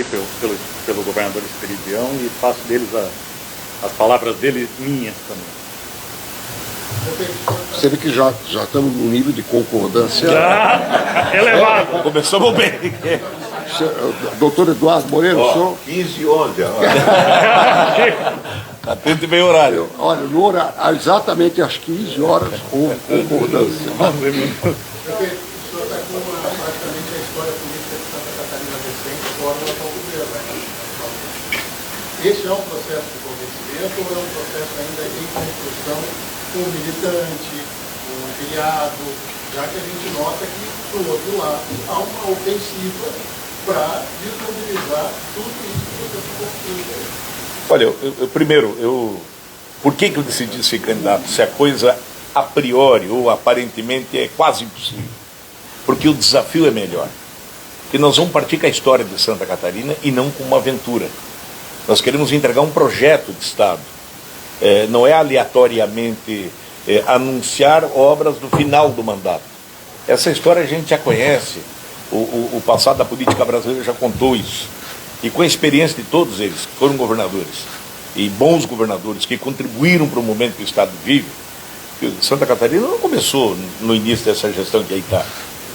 pelo governador Esperidião e faço deles as palavras dele minhas também. Você vê que já estamos num nível de concordância Elevado. Começamos bem. Doutor Eduardo Moreira, o senhor? 15 e 11. Atente bem o horário. Olha, no horário, exatamente às 15 horas, houve concordância. Prefeito, o senhor está com praticamente a história política de Santa Catarina recente, agora no atual governo. Esse é um processo de convencimento ou é um processo ainda em construção com o militante, com o filiado, já que a gente nota que, do outro lado, há uma ofensiva para desmobilizar tudo isso que você está construindo. Olha, por que eu decidi ser candidato? Se a coisa a priori ou aparentemente é quase impossível. Porque o desafio é melhor. Porque nós vamos partir com a história de Santa Catarina e não com uma aventura. Nós queremos entregar um projeto de Estado. Não é aleatoriamente anunciar obras no final do mandato. Essa história a gente já conhece. O passado da política brasileira já contou isso. E com a experiência de todos eles, que foram governadores, e bons governadores, que contribuíram para o momento que o Estado vive, Santa Catarina não começou no início dessa gestão que aí está.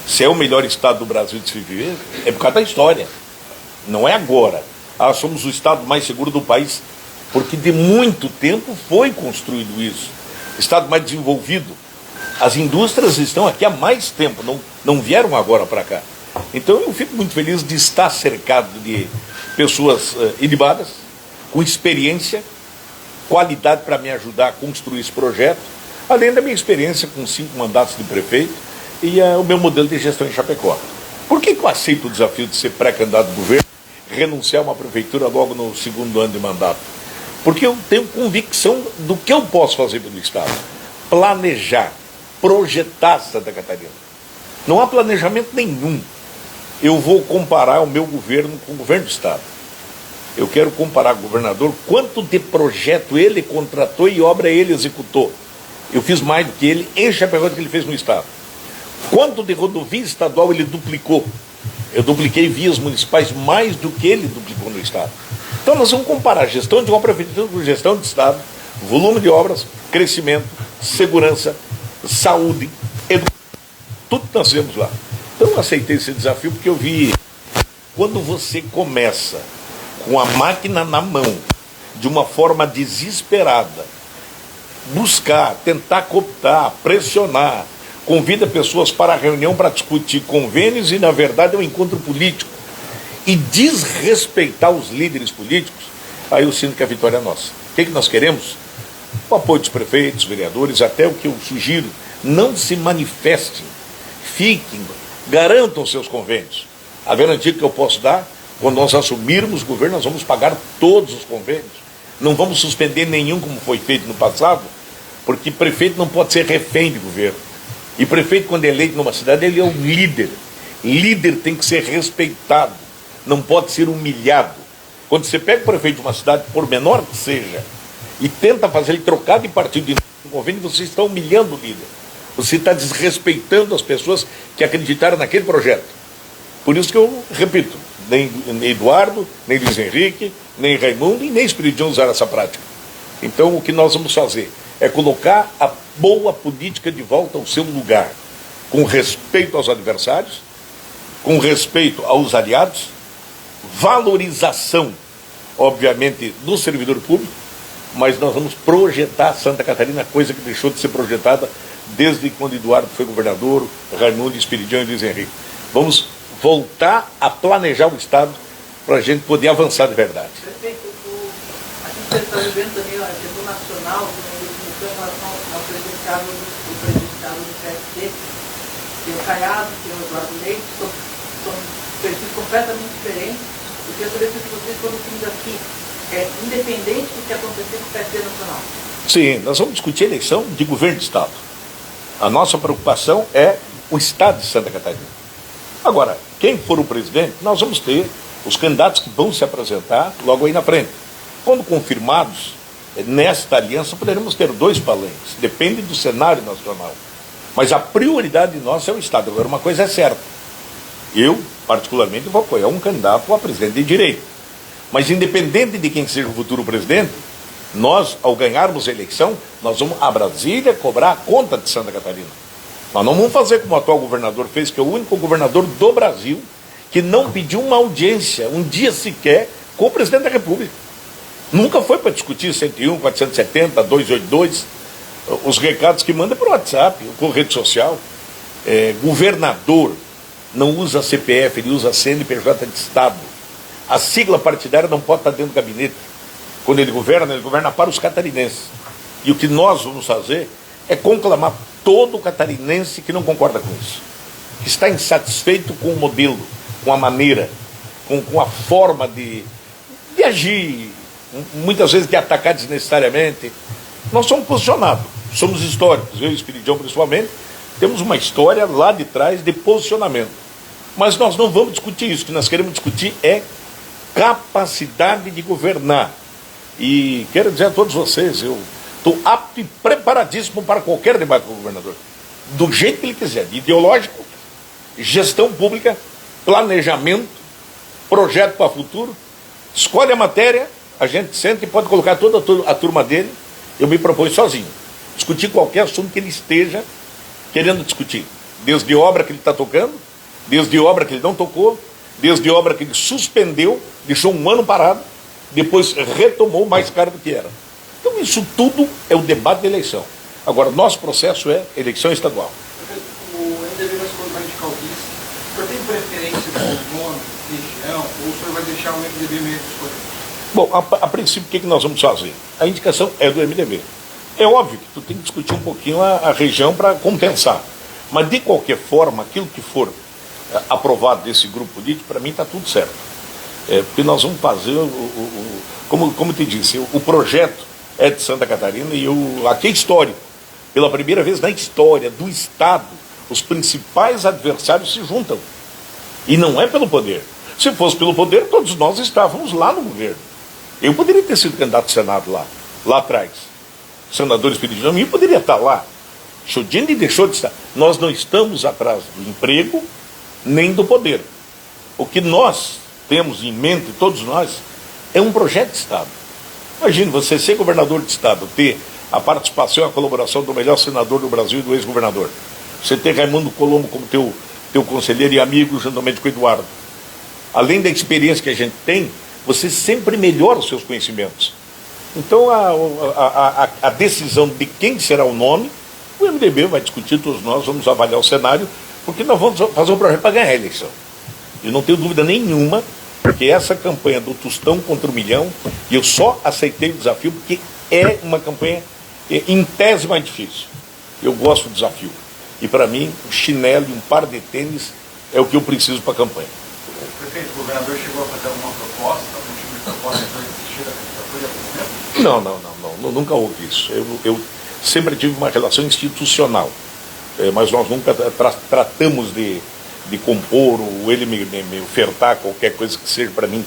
Se é o melhor Estado do Brasil de se viver, é por causa da história. Não é agora. Somos o Estado mais seguro do país, porque de muito tempo foi construído isso. Estado mais desenvolvido. As indústrias estão aqui há mais tempo, não vieram agora para cá. Então eu fico muito feliz de estar cercado de pessoas ilibadas, com experiência, qualidade para me ajudar a construir esse projeto, além da minha experiência com 5 mandatos de prefeito e o meu modelo de gestão em Chapecó. Por que eu aceito o desafio de ser pré-candidato do governo, renunciar a uma prefeitura logo no 2º ano de mandato? Porque eu tenho convicção do que eu posso fazer pelo Estado. Planejar, projetar Santa Catarina. Não há planejamento nenhum. Eu vou comparar o meu governo com o governo do Estado. Eu quero comparar com o governador quanto de projeto ele contratou e obra ele executou. Eu fiz mais do que ele em Chapecó do que ele fez no Estado. Quanto de rodovia estadual ele duplicou. Eu dupliquei vias municipais mais do que ele duplicou no Estado. Então nós vamos comparar a gestão de uma prefeitura com gestão de Estado, volume de obras, crescimento, segurança, saúde, educação, tudo que nós vemos lá. Então eu aceitei esse desafio porque eu vi, quando você começa com a máquina na mão, de uma forma desesperada, buscar, tentar cooptar, pressionar, convida pessoas para a reunião para discutir convênios e na verdade é um encontro político, e desrespeitar os líderes políticos, aí eu sinto que a vitória é nossa. O que nós queremos? O apoio dos prefeitos, vereadores, até o que eu sugiro, não se manifestem, fiquem, garantam seus convênios. A garantia que eu posso dar, quando nós assumirmos o governo, nós vamos pagar todos os convênios. Não vamos suspender nenhum como foi feito no passado, porque prefeito não pode ser refém de governo. E prefeito, quando é eleito numa cidade, ele é o líder. Líder tem que ser respeitado, não pode ser humilhado. Quando você pega o prefeito de uma cidade, por menor que seja, e tenta fazer ele trocar de partido de convênio, você está humilhando o líder. Você está desrespeitando as pessoas que acreditaram naquele projeto. Por isso que eu repito, nem Eduardo, nem Luiz Henrique, nem Raimundo e nem Esperidião usaram essa prática. Então o que nós vamos fazer é colocar a boa política de volta ao seu lugar, com respeito aos adversários, com respeito aos aliados, valorização, obviamente, do servidor público, mas nós vamos projetar Santa Catarina, coisa que deixou de ser projetada desde quando Eduardo foi governador, Raimundo, Esperidião e Luiz Henrique. Vamos voltar a planejar o Estado para a gente poder avançar de verdade. Prefeito, a gente está vivendo também a questão nacional, em relação ao prejudicado do PSD, tem o Caiado, tem o Eduardo Leite, são perfis completamente diferentes. Eu queria saber se vocês estão vindo aqui, independente do que acontecer com o PSD nacional. Sim, nós vamos discutir a eleição de governo de Estado. A nossa preocupação é o Estado de Santa Catarina. Agora, quem for o presidente, nós vamos ter os candidatos que vão se apresentar logo aí na frente. Quando confirmados, nesta aliança poderemos ter 2 palanques, depende do cenário nacional. Mas a prioridade nossa é o Estado. Agora, uma coisa é certa, eu particularmente, vou apoiar um candidato a presidente de direito. Mas independente de quem seja o futuro presidente, nós, ao ganharmos a eleição, nós vamos a Brasília cobrar a conta de Santa Catarina. Nós não vamos fazer como o atual governador fez, que é o único governador do Brasil que não pediu uma audiência, um dia sequer, com o presidente da República. Nunca foi para discutir 101, 470, 282, os recados que manda por WhatsApp, por rede social. Governador não usa CPF, ele usa CNPJ de Estado. A sigla partidária não pode estar dentro do gabinete. Quando ele governa para os catarinenses. E o que nós vamos fazer é conclamar todo catarinense que não concorda com isso, que está insatisfeito com o modelo, com a maneira, com a forma de agir, muitas vezes de atacar desnecessariamente. Nós somos posicionados, somos históricos, eu e o Espiridião principalmente, temos uma história lá de trás de posicionamento. Mas nós não vamos discutir isso, o que nós queremos discutir é capacidade de governar. E quero dizer a todos vocês, eu estou apto e preparadíssimo para qualquer debate com o governador, do jeito que ele quiser, de ideológico, gestão pública, planejamento, projeto para o futuro. Escolhe a matéria, a gente senta e pode colocar toda a turma dele. Eu me proponho sozinho discutir qualquer assunto que ele esteja querendo discutir, desde obra que ele está tocando, desde obra que ele não tocou, desde obra que ele suspendeu, deixou um ano parado, depois retomou mais caro do que era. Então isso tudo é o debate da eleição. Agora, nosso processo é eleição estadual. O MDB vai se colocar radical vice. O senhor tem preferência por nome, região, ou o senhor vai deixar o MDB meio de escolha? Bom, a princípio, o que nós vamos fazer? A indicação é do MDB. É óbvio que tu tem que discutir um pouquinho a região para compensar. Mas, de qualquer forma, aquilo que for aprovado desse grupo político, para mim está tudo certo. Porque nós vamos fazer, como te disse, o projeto é de Santa Catarina e aqui é histórico. Pela primeira vez na história do Estado, os principais adversários se juntam. E não é pelo poder. Se fosse pelo poder, todos nós estávamos lá no governo. Eu poderia ter sido candidato ao Senado lá atrás. O senador Espiridião eu poderia estar lá. Chodini deixou de estar. Nós não estamos atrás do emprego, nem do poder. O que nós temos em mente, todos nós, é um projeto de Estado. Imagine você ser governador de Estado, ter a participação e a colaboração do melhor senador do Brasil e do ex-governador. Você ter Raimundo Colombo como teu conselheiro e amigo, juntamente com o Eduardo. Além da experiência que a gente tem, você sempre melhora os seus conhecimentos. Então, a decisão de quem será o nome, o MDB vai discutir, todos nós vamos avaliar o cenário, porque nós vamos fazer um projeto para ganhar a eleição. Eu não tenho dúvida nenhuma que essa campanha do Tostão contra o Milhão, e eu só aceitei o desafio porque é uma campanha em tese mais difícil. Eu gosto do desafio. E para mim, um chinelo e um par de tênis é o que eu preciso para a campanha. Prefeito, o governador chegou a fazer alguma proposta, algum tipo de proposta para desistir da candidatura? Não, nunca houve isso. Eu sempre tive uma relação institucional, mas nós nunca tratamos de compor ou ele me ofertar qualquer coisa que seja para mim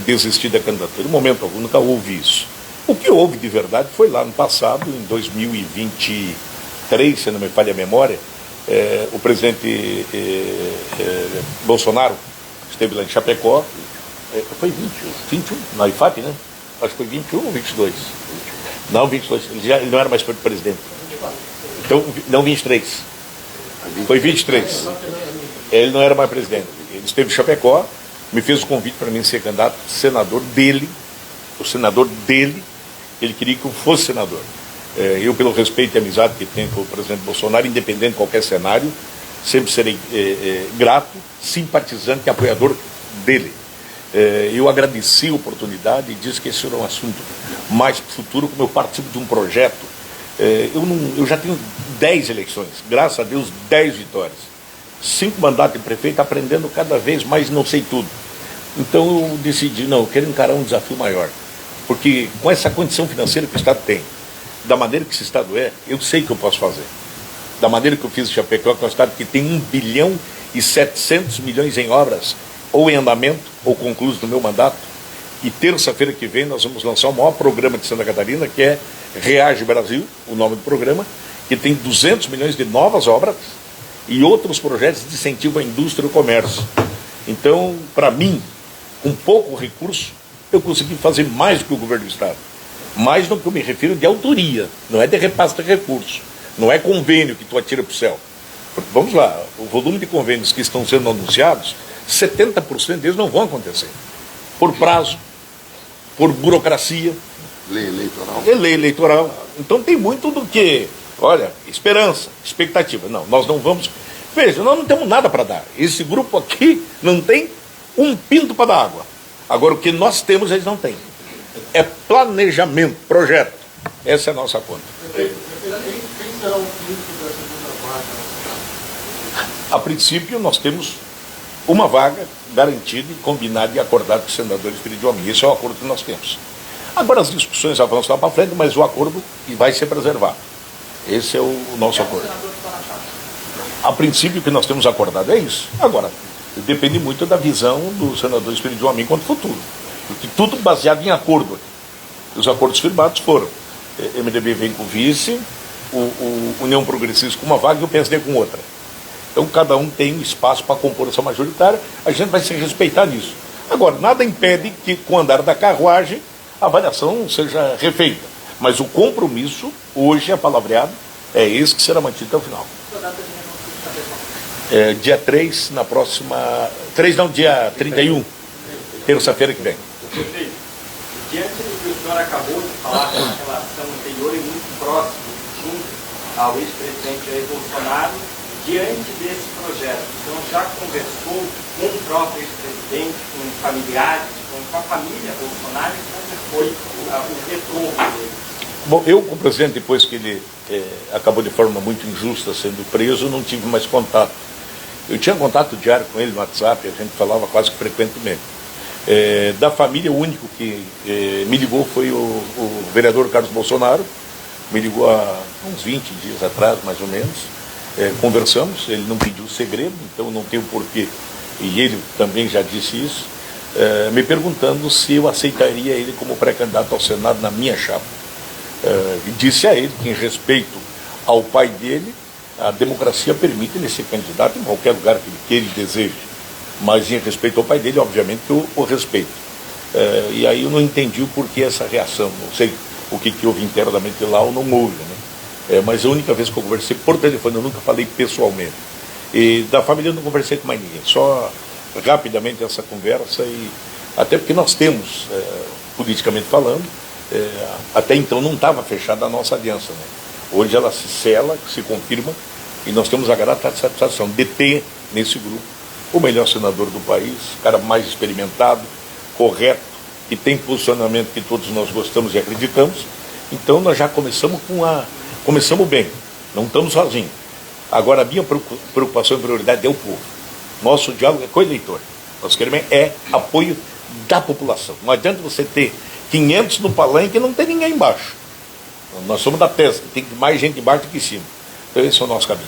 desistir da candidatura. No momento algum, nunca houve isso. O que houve de verdade foi lá no passado, em 2023, se não me falha a memória, o presidente Bolsonaro esteve lá em Chapecó, foi 21, na IFAP, né? Acho que foi 21 ou 22? Não, 22, ele não era mais presidente. Então, não, 23. Foi 23. Ele não era mais presidente. Ele esteve em Chapecó, me fez o convite para mim ser candidato, senador dele, o senador dele, ele queria que eu fosse senador. Eu, pelo respeito e amizade que tenho com o presidente Bolsonaro, independente de qualquer cenário, sempre serei grato, simpatizante e apoiador dele. Eu agradeci a oportunidade e disse que esse era um assunto mais para o futuro, como eu participo de um projeto. Eu já tenho 10 eleições, graças a Deus 10 vitórias. 5 mandatos de prefeito, aprendendo cada vez mais, não sei tudo. Então eu decidi, não, eu quero encarar um desafio maior. Porque com essa condição financeira que o Estado tem, da maneira que esse Estado é, eu sei que eu posso fazer. Da maneira que eu fiz em Chapecó, que é um Estado que tem 1 bilhão e 700 milhões em obras, ou em andamento, ou concluídos no meu mandato. E terça-feira que vem nós vamos lançar o maior programa de Santa Catarina, que é Reage Brasil, o nome do programa, que tem 200 milhões de novas obras, e outros projetos de incentivo à indústria e ao comércio. Então, para mim, com pouco recurso, eu consegui fazer mais do que o governo do Estado. Mais no que eu me refiro de autoria, não é de repasse de recursos, não é convênio que tu atira para o céu. Porque, vamos lá, o volume de convênios que estão sendo anunciados, 70% deles não vão acontecer. Por prazo, por burocracia. Lei eleitoral. É lei eleitoral. Então tem muito do que, olha, esperança, expectativa. Não, nós não vamos... Veja, nós não temos nada para dar. Esse grupo aqui não tem um pinto para dar água. Agora, o que nós temos, eles não têm. É planejamento, projeto. Essa é a nossa conta. Quem será o quinto da segunda vaga? A princípio, nós temos uma vaga garantida, combinada e acordada com os senadores Espírito de Esse é o acordo que nós temos. Agora as discussões avançam lá para frente, mas o acordo vai ser preservado. Esse é o nosso acordo. A princípio, o que nós temos acordado é isso. Agora, depende muito da visão do senador Espírito de quanto ao futuro. Porque tudo baseado em acordo. Os acordos firmados foram: MDB vem com vice, o União Progressista com uma vaga e o PSD com outra. Então cada um tem um espaço para compor essa majoritária, a gente vai se respeitar nisso. Agora, nada impede que com o andar da carruagem a avaliação seja refeita. Mas o compromisso, hoje, palavreado, é esse que será mantido até o final. Dia 3, na próxima... 3 não, dia 31, terça-feira que vem. Prefeito, diante do que o senhor acabou de falar com a relação anterior e muito próximo, junto ao ex-presidente Jair Bolsonaro, diante desse projeto, o senhor já conversou com o próprio ex-presidente, com familiares, com a família Bolsonaro, como foi o retorno dele? Bom, eu com o presidente, depois que ele acabou de forma muito injusta sendo preso, não tive mais contato. Eu tinha contato diário com ele no WhatsApp, a gente falava quase que frequentemente. Da família, o único que me ligou foi o vereador Carlos Bolsonaro, me ligou há uns 20 dias atrás, mais ou menos. Conversamos, ele não pediu segredo, então não tem o porquê, e ele também já disse isso, me perguntando se eu aceitaria ele como pré-candidato ao Senado na minha chapa. E disse a ele que, em respeito ao pai dele, a democracia permite ele ser candidato em qualquer lugar que ele deseje, mas em respeito ao pai dele, obviamente, eu o respeito. E aí eu não entendi o porquê essa reação, não sei o que houve internamente lá ou não houve, né? Mas a única vez que eu conversei por telefone, eu nunca falei pessoalmente. E da família eu não conversei com mais ninguém, só rapidamente essa conversa, e até porque nós temos, politicamente falando, até então não estava fechada a nossa aliança, né? Hoje ela se sela, se confirma, e nós temos a grata satisfação de ter nesse grupo o melhor senador do país, o cara mais experimentado, correto, que tem posicionamento que todos nós gostamos e acreditamos. Então nós já começamos começamos bem, não estamos sozinhos. Agora a minha preocupação e prioridade é o povo. Nosso diálogo é com o eleitor. Nós queremos apoio da população. Não adianta você ter 500 no palanque e não ter ninguém embaixo. Nós somos da testa, tem mais gente embaixo do que em cima. Então esse é o nosso caminho.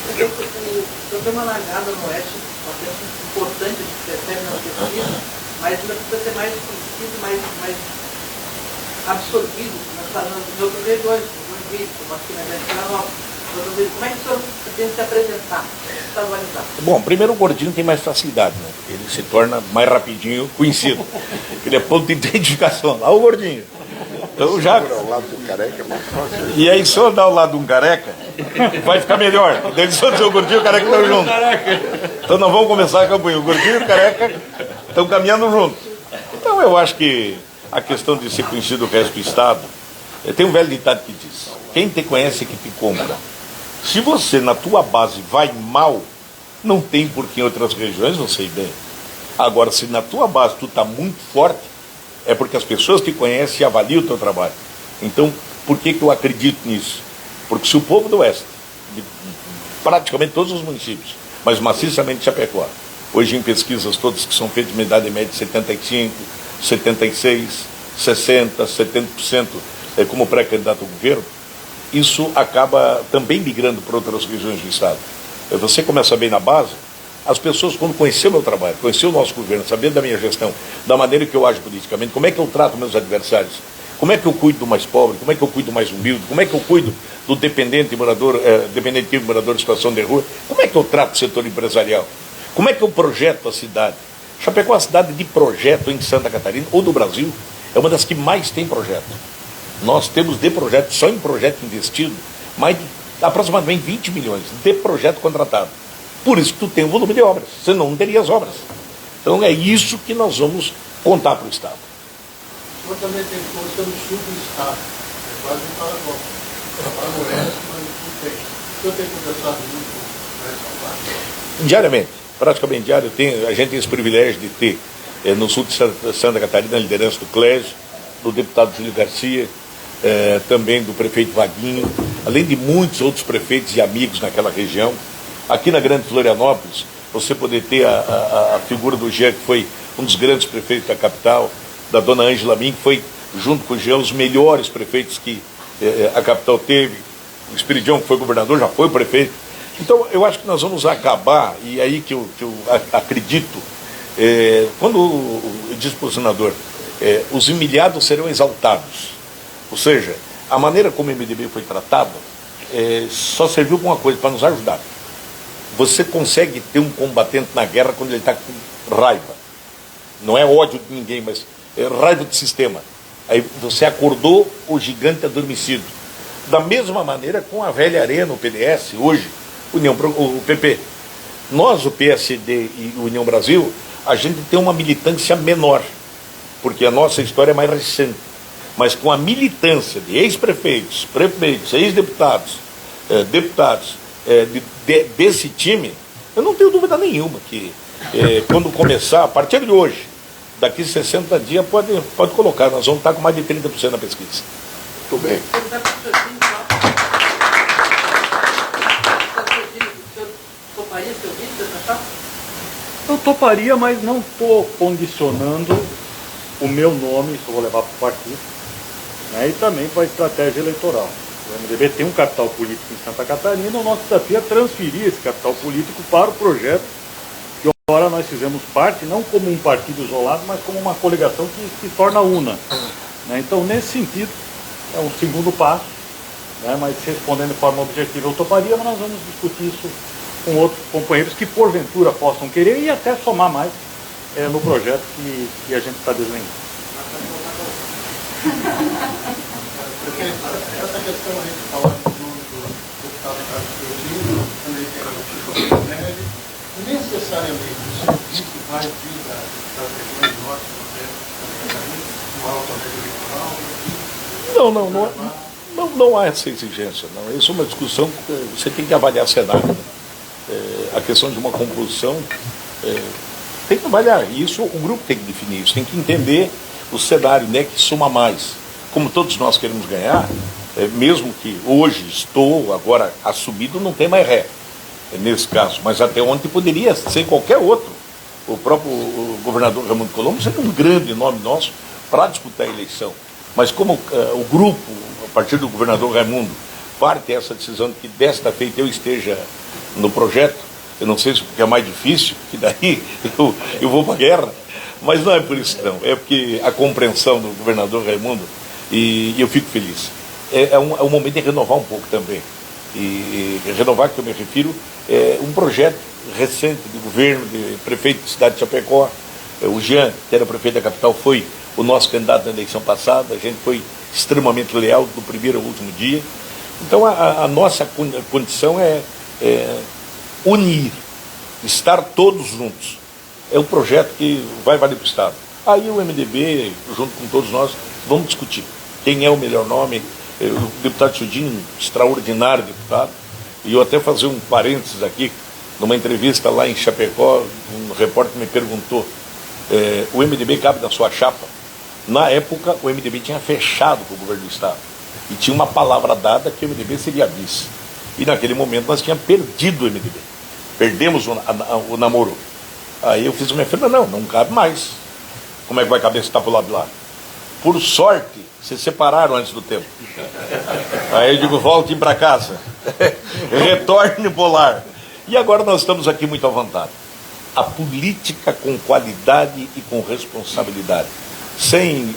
O senhor tem uma largada no Oeste, bastante importante, a gente percebe na pesquisa, mas ainda precisa ser mais conhecido, mais absorvido. No outro dia de hoje, aqui na Venezuela, como é que o senhor tem que se apresentar, se atualizar? Bom, primeiro o gordinho tem mais facilidade, né? Ele se torna mais rapidinho conhecido. Ele é ponto de identificação. Lá o gordinho. Então já... Ao lado do careca é mais fácil. E aí, se eu dar ao lado de um careca, vai ficar melhor. Deve ser o gordinho e o careca estão juntos. Então nós vamos começar a campanha. O gordinho e o careca estão caminhando juntos. Então eu acho que a questão de ser conhecido o resto do Estado, tem um velho ditado que diz: quem te conhece é que te compra. Se você na tua base vai mal, não tem por que em outras regiões você ir bem. Agora, se na tua base tu está muito forte, é porque as pessoas te conhecem e avaliam o teu trabalho. Então, por que eu acredito nisso? Porque se o povo do Oeste, de praticamente todos os municípios, mas maciçamente Chapecó, hoje em pesquisas todas que são feitas de uma idade média de 75, 76, 60, 70% como pré-candidato ao governo, isso acaba também migrando para outras regiões do Estado. Você começa bem na base, as pessoas, quando conheceram o meu trabalho, conheceram o nosso governo, sabendo da minha gestão, da maneira que eu ajo politicamente, como é que eu trato meus adversários, como é que eu cuido do mais pobre, como é que eu cuido do mais humilde, como é que eu cuido do dependente morador em situação de rua, como é que eu trato o setor empresarial. Como é que eu projeto a cidade? Chapecó é a cidade de projeto em Santa Catarina, ou do Brasil, é uma das que mais tem projeto. Nós temos de projeto, só em projeto investido, mais de aproximadamente 20 milhões de projeto contratado. Por isso que tu tem um volume de obras, senão não teria as obras. Então é isso que nós vamos contar para o Estado. O senhor também tem força no sul do Estado, é quase um Paraguai. Para o oeste, mas não tem. O senhor tem conversado muito com essa parte? Diariamente, praticamente diário, a gente tem esse privilégio de ter no sul de Santa Catarina a liderança do Clésio, do deputado Júlio Garcia, também do prefeito Vaguinho, além de muitos outros prefeitos e amigos naquela região. Aqui na Grande Florianópolis, você poder ter a figura do Jean, que foi um dos grandes prefeitos da capital, da dona Ângela Min, que foi, junto com o Jean, os melhores prefeitos que a capital teve. O Espiridião, que foi governador, já foi prefeito. Então, eu acho que nós vamos acabar, e aí que eu acredito, quando eu disse para o senador, os humilhados serão exaltados. Ou seja, a maneira como o MDB foi tratado só serviu para uma coisa, para nos ajudar. Você consegue ter um combatente na guerra quando ele está com raiva. Não é ódio de ninguém, mas é raiva do sistema. Aí você acordou o gigante adormecido. Da mesma maneira com a velha arena, o PDS, hoje, o PP. Nós, o PSD e o União Brasil, a gente tem uma militância menor, porque a nossa história é mais recente. Mas com a militância de ex-prefeitos, prefeitos, ex-deputados, deputados desse time, eu não tenho dúvida nenhuma que quando começar, a partir de hoje, daqui 60 dias, pode colocar, nós vamos estar com mais de 30% na pesquisa. Muito bem. Eu toparia, mas não estou condicionando o meu nome, isso eu vou levar para o partido, né, e também para a estratégia eleitoral. O MDB tem um capital político em Santa Catarina, o nosso desafio é transferir esse capital político para o projeto que agora nós fizemos parte, não como um partido isolado, mas como uma coligação que se torna una. Né? Então, nesse sentido, é um segundo passo, né, mas respondendo de forma objetiva, eu toparia, mas nós vamos discutir isso com outros companheiros que porventura possam querer e até somar mais no projeto que a gente está desenhando. Essa questão aí que fala do deputado Carlos Teodino, também tem a notícia do Neve, necessariamente o serviço vai vir das regiões norte, nordeste, no alto eleitoral? Não há essa exigência, não. Isso é uma discussão que você tem que avaliar cenário. Né? A questão de uma composição tem que avaliar isso, o grupo tem que definir isso, tem que entender o cenário, né, que soma mais. Como todos nós queremos ganhar, mesmo que hoje estou agora assumido, não tem mais ré nesse caso, mas até ontem poderia ser qualquer outro. O próprio governador Raimundo Colombo seria um grande nome nosso para disputar a eleição. Mas como o grupo, a partir do governador Raimundo, parte essa decisão de que desta feita eu esteja no projeto, eu não sei se porque é mais difícil, que daí eu vou para a guerra, mas não é por isso não, é porque a compreensão do governador Raimundo, e eu fico feliz. É um momento de renovar um pouco também. E renovar, que eu me refiro, é um projeto recente de governo, de prefeito de cidade de Chapecó. O Jean, que era prefeito da capital, foi o nosso candidato na eleição passada, a gente foi extremamente leal do primeiro ao último dia. Então a nossa condição é unir, estar todos juntos. É um projeto que vai valer para o Estado. Aí o MDB, junto com todos nós, vamos discutir quem é o melhor nome. O deputado Chudinho, extraordinário deputado, e eu até fazer um parênteses aqui, numa entrevista lá em Chapecó, um repórter me perguntou, o MDB cabe na sua chapa? Na época, o MDB tinha fechado com o governo do Estado, e tinha uma palavra dada que o MDB seria vice. E naquele momento nós tínhamos perdido o MDB, perdemos o namoro. Aí eu fiz uma afirmação, não cabe mais. Como é que vai caber se está para o lado de lá? Por sorte, se separaram antes do tempo. Aí eu digo, voltem para casa. Retorne polar. E agora nós estamos aqui muito à vontade. A política com qualidade e com responsabilidade. Sem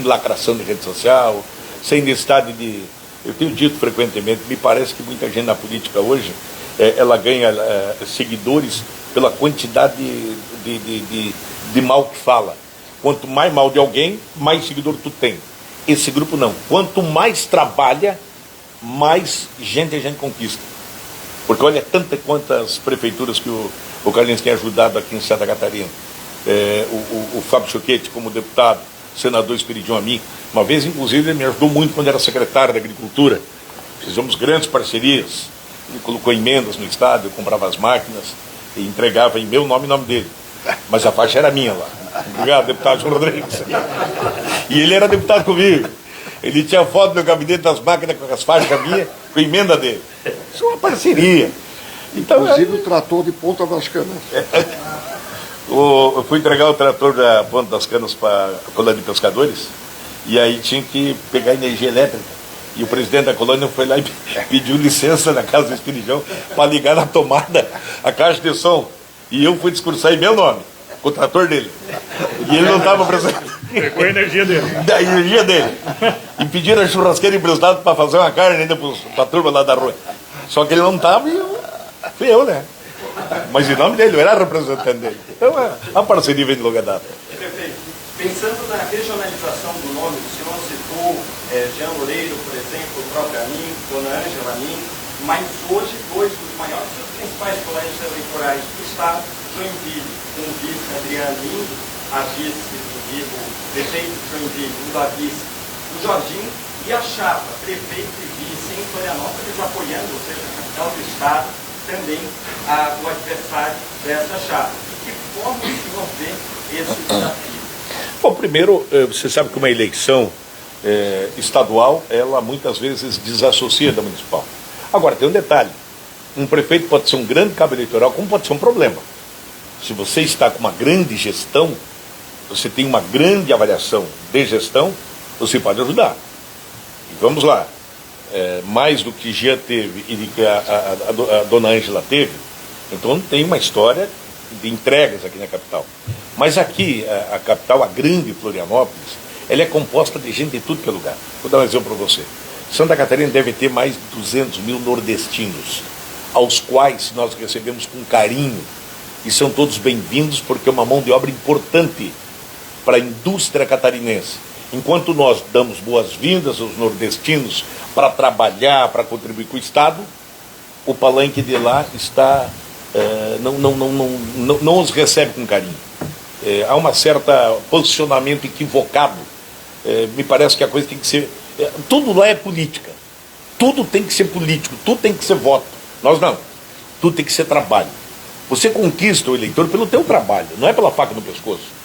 lacração de rede social, sem necessidade de... Eu tenho dito frequentemente, me parece que muita gente na política hoje, ela ganha seguidores pela quantidade de mal que fala. Quanto mais mal de alguém, mais seguidor tu tem. Esse grupo não. Quanto mais trabalha, mais gente a gente conquista. Porque olha quantas prefeituras que o Carlinhos tem ajudado aqui em Santa Catarina. O Fábio Choquete como deputado, senador Espiridion a mim. Uma vez, inclusive, ele me ajudou muito quando era secretário da Agricultura. Fizemos grandes parcerias. Ele colocou emendas no estado, eu comprava as máquinas e entregava em meu nome e nome dele. Mas a faixa era minha lá. Obrigado, deputado João Rodrigues. E ele era deputado comigo. Ele tinha foto no gabinete das máquinas com as faixas minhas, com a emenda dele. Isso é uma parceria. Então, inclusive o trator de Ponta das Canas. Eu fui entregar o trator da Ponta das Canas para a colônia de pescadores, e aí tinha que pegar energia elétrica. E o presidente da colônia foi lá e pediu licença na casa do Espiridião para ligar na tomada a caixa de som. E eu fui discursar em meu nome, com o trator dele. E ele não estava presente. Pegou a energia dele. Da energia dele. E pediram a churrasqueira emprestada para fazer uma carne ainda para a turma lá da rua. Só que ele não estava e fui eu, né? Mas em nome dele, eu era representante dele. Então a parceria vem de longa data. Prefeito, pensando na regionalização do nome, o senhor citou Jean Loureiro, por exemplo, o próprio Amin, Dona Ângela Amin, mas hoje dois dos maiores e os principais colégios eleitorais do Estado, Joinville, com o vice Adriano Lindo, a vice do prefeito de Joinville, indo a vice do Jorginho, e a chapa prefeito e vice em Florianópolis apoiando, ou seja, a capital do Estado, também o adversário dessa chapa. De que forma o senhor vê esse desafio? Bom, primeiro, você sabe que uma eleição estadual, ela muitas vezes desassocia da municipal. Agora, tem um detalhe. Um prefeito pode ser um grande cabo eleitoral, como pode ser um problema. Se você está com uma grande gestão, você tem uma grande avaliação de gestão, você pode ajudar. E vamos lá. Mais do que Jean teve e do que a Dona Ângela teve, então tem uma história de entregas aqui na capital. Mas aqui, a capital, a grande Florianópolis, ela é composta de gente de tudo que é lugar. Vou dar um exemplo para você. Santa Catarina deve ter mais de 200 mil nordestinos, aos quais nós recebemos com carinho, e são todos bem-vindos porque é uma mão de obra importante para a indústria catarinense. Enquanto nós damos boas-vindas aos nordestinos para trabalhar, para contribuir com o Estado, o palanque de lá está, não os recebe com carinho. Há um certo posicionamento equivocado. Me parece que a coisa tem que ser... tudo lá é política. Tudo tem que ser político, tudo tem que ser voto. Nós não. Tudo tem que ser trabalho. Você conquista o eleitor pelo teu trabalho, não é pela faca no pescoço.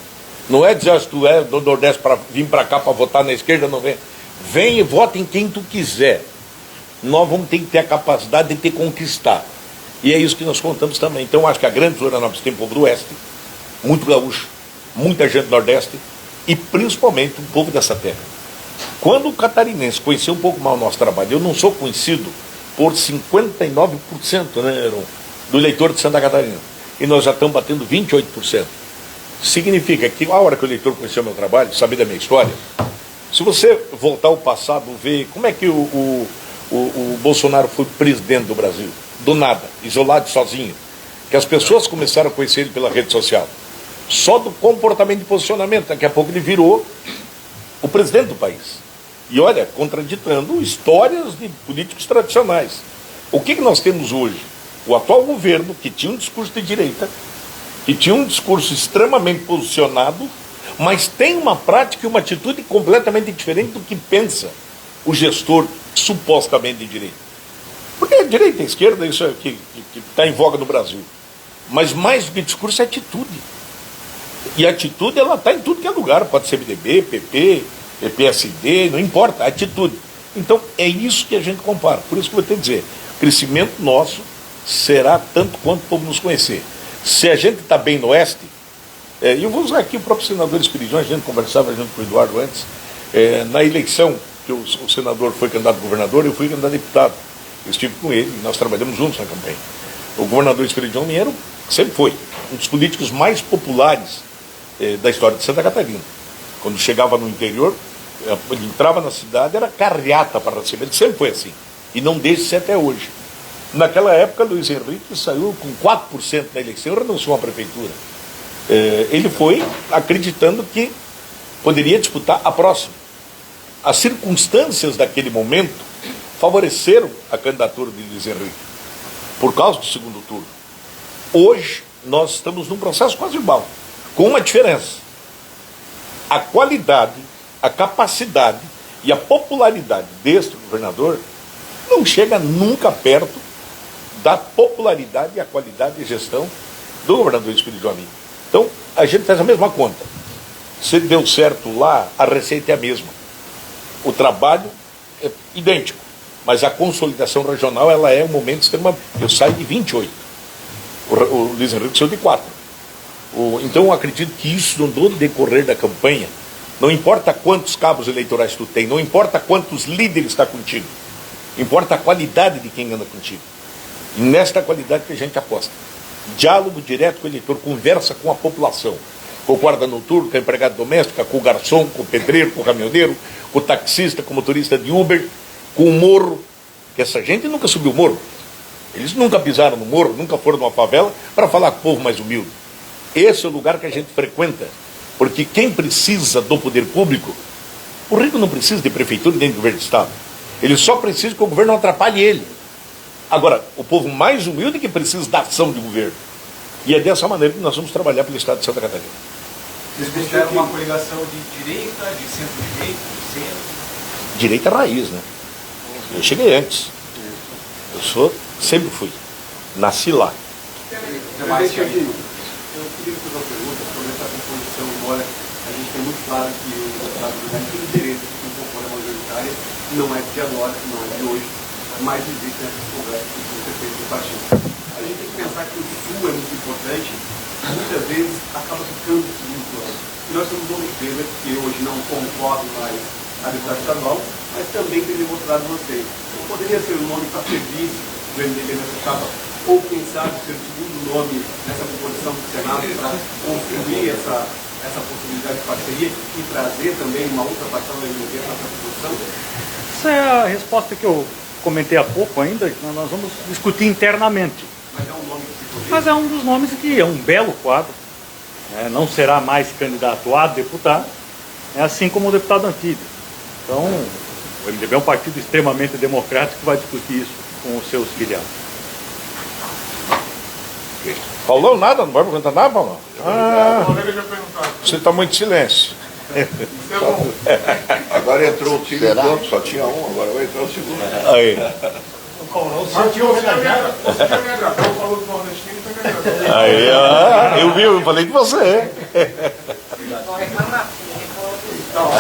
Não é dizer se tu é do Nordeste para vir para cá para votar na esquerda, não vem. Vem e vota em quem tu quiser. Nós vamos ter que ter a capacidade de te conquistar. E é isso que nós contamos também. Então acho que a grande Florianópolis tem povo do Oeste, muito gaúcho, muita gente do Nordeste e principalmente o povo dessa terra. Quando o catarinense conheceu um pouco mais o nosso trabalho, eu não sou conhecido por 59%, né, do eleitor de Santa Catarina. E nós já estamos batendo 28%. Significa que a hora que o eleitor conheceu o meu trabalho, saber da minha história, se você voltar ao passado, ver como é que o Bolsonaro foi presidente do Brasil, do nada, isolado, sozinho, que as pessoas começaram a conhecer ele pela rede social, só do comportamento e posicionamento, daqui a pouco ele virou o presidente do país. E olha, contraditando histórias de políticos tradicionais. O que nós temos hoje? O atual governo, que tinha um discurso de direita, que tinha um discurso extremamente posicionado, mas tem uma prática e uma atitude completamente diferente do que pensa o gestor supostamente de direita. Porque a direita e a esquerda, isso é que está em voga no Brasil. Mas mais do que discurso é atitude. E a atitude, ela está em tudo que é lugar. Pode ser MDB, PP, PSD, não importa, a atitude. Então, é isso que a gente compara. Por isso que eu vou te dizer, o crescimento nosso será tanto quanto o povo nos conhecer. Se a gente está bem no Oeste, e eu vou usar aqui o próprio senador Espiridion, a gente conversava com o Eduardo antes, na eleição, que o senador foi candidato a governador, eu fui candidato a deputado. Eu estive com ele, nós trabalhamos juntos na campanha. O governador Espiridion Mineiro sempre foi um dos políticos mais populares da história de Santa Catarina. Quando chegava no interior, ele entrava na cidade, era carreata para receber, ele sempre foi assim. E não deixa de ser até hoje. Naquela época, Luiz Henrique saiu com 4% na eleição e renunciou à prefeitura. Ele foi acreditando que poderia disputar a próxima. As circunstâncias daquele momento favoreceram a candidatura de Luiz Henrique, por causa do segundo turno. Hoje, nós estamos num processo quase igual, com uma diferença. A qualidade, a capacidade e a popularidade deste governador não chega nunca perto da popularidade e a qualidade de gestão do governador Espírito Joaninho. Então, a gente faz a mesma conta. Se deu certo lá, a receita é a mesma. O trabalho é idêntico, mas a consolidação regional, ela é um momento extremamente... Eu saio de 28, o Luiz Henrique saiu de 4. Então, eu acredito que isso, no decorrer da campanha, não importa quantos cabos eleitorais tu tem, não importa quantos líderes está contigo, importa a qualidade de quem anda contigo. E nesta qualidade que a gente aposta. Diálogo direto com o eleitor, conversa com a população, com o guarda noturno, com a empregada doméstica, com o garçom, com o pedreiro, com o caminhoneiro, com o taxista, com o motorista de Uber, com o morro, que essa gente nunca subiu o morro. Eles nunca pisaram no morro, nunca foram numa favela para falar com o povo mais humilde. Esse é o lugar que a gente frequenta, porque quem precisa do poder público, o rico não precisa de prefeitura nem de governo de estado. Ele só precisa que o governo não atrapalhe ele. Agora, o povo mais humilde que precisa da ação de governo. E é dessa maneira que nós vamos trabalhar pelo estado de Santa Catarina. Vocês consideram uma coligação de direita, de centro-direita, de centro? Direita raiz, né? Eu cheguei antes. Sempre fui. Nasci lá. Demais, eu queria fazer uma pergunta sobre essa composição, embora a gente tenha muito claro que o Estado do Rio Grande tem direito de compor a majoritária, não é de agora, não é de hoje, mas existe essas conversas que são feitas do partido. A gente tem que pensar que o Sul é muito importante, muitas vezes acaba ficando no segundo plano. E nós temos um Oliveira que hoje não concorre mais à deputada estadual, mas também tem demonstrado você. Não poderia ser um nome para serviço do MDB nessa chapa, ou quem sabe ser o segundo nome nessa composição do Senado para construir essa possibilidade de parceria e trazer também uma outra parcela do MDB para essa composição? Essa é a resposta que eu comentei há pouco ainda, que nós vamos discutir internamente. Mas é um nome que se cogita. Mas é um dos nomes que é um belo quadro, né? Não será mais candidato a deputado, assim como o deputado Antídio. Então, o MDB é um partido extremamente democrático que vai discutir isso com os seus filiados. Paulão, nada? Não vai perguntar nada, Paulão? Você está muito em silêncio. Agora entrou o time todo, só tinha um, agora vai entrar o segundo. Aí. Aí, eu falei de você. Vou reclamar, porque reclama.